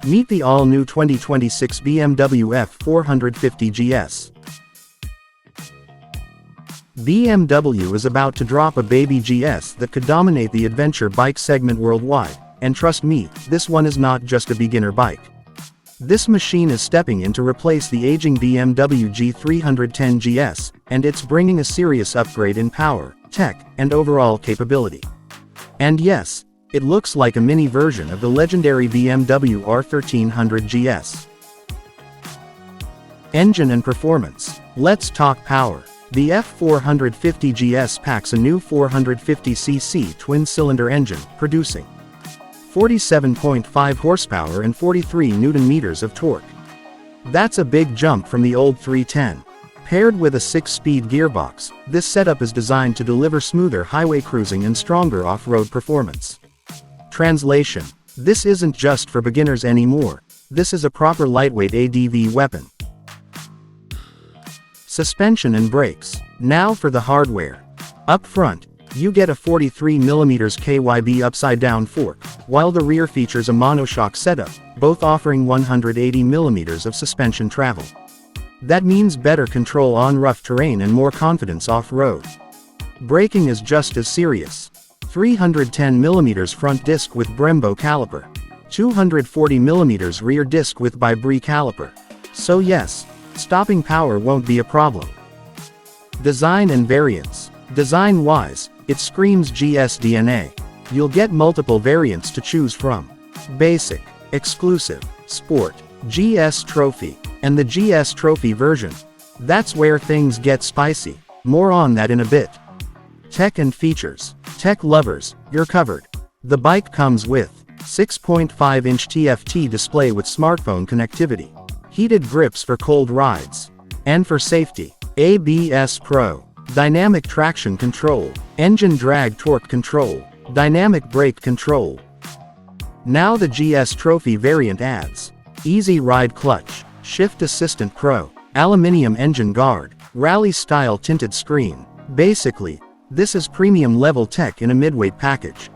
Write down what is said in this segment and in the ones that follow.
Meet the all-new 2026 BMW F 450 GS. BMW is about to drop a baby GS that could dominate the adventure bike segment worldwide, and trust me, this one is not just a beginner bike. This machine is stepping in to replace the aging BMW G 310 GS, and it's bringing a serious upgrade in power, tech, and overall capability. And yes, it looks like a mini version of the legendary BMW R 1300 GS. Engine and performance. Let's talk power. The F 450 GS packs a new 450cc twin-cylinder engine, producing 47.5 horsepower and 43 Nm of torque. That's a big jump from the old 310. Paired with a 6-speed gearbox, this setup is designed to deliver smoother highway cruising and stronger off-road performance. Translation: this isn't just for beginners anymore, this is a proper lightweight ADV weapon. Suspension and brakes. Now for the hardware. Up front, you get a 43mm KYB upside-down fork, while the rear features a monoshock setup, both offering 180mm of suspension travel. That means better control on rough terrain and more confidence off-road. Braking is just as serious. 310mm front disc with Brembo caliper. 240mm rear disc with Brie caliper. So yes, stopping power won't be a problem. Design and variants. Design-wise, it screams GS DNA. You'll get multiple variants to choose from. Basic, Exclusive, Sport, GS Trophy, and the GS Trophy version. That's where things get spicy. More on that in a bit. Tech and features. Tech lovers, you're covered. The bike comes with 6.5-inch TFT display with smartphone connectivity, heated grips for cold rides, and for safety, ABS Pro, dynamic traction control, engine drag torque control, dynamic brake control. Now the GS Trophy variant adds easy ride clutch, shift assistant pro, aluminium engine guard, rally-style tinted screen. Basically, this is premium-level tech in a midweight package.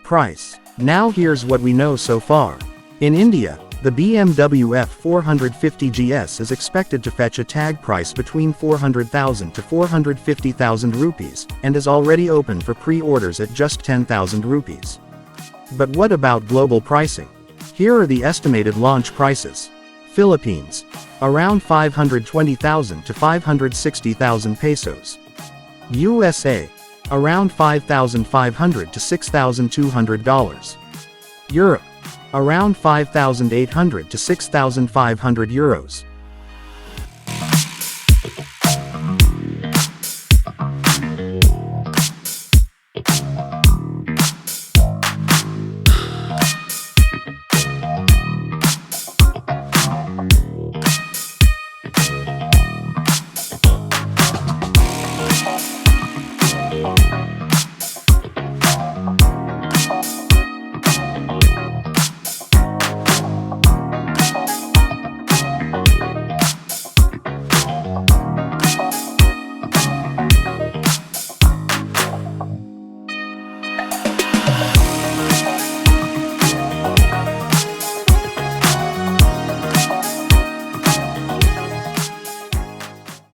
Price. Now here's what we know so far. In India, the BMW F 450 GS is expected to fetch a tag price between 400,000 to 450,000 rupees, and is already open for pre-orders at just 10,000 rupees. But what about global pricing? Here are the estimated launch prices. Philippines, around 520,000 to 560,000 pesos. USA, around $5,500 to $6,200. Europe, around 5,800 to 6,500 euros.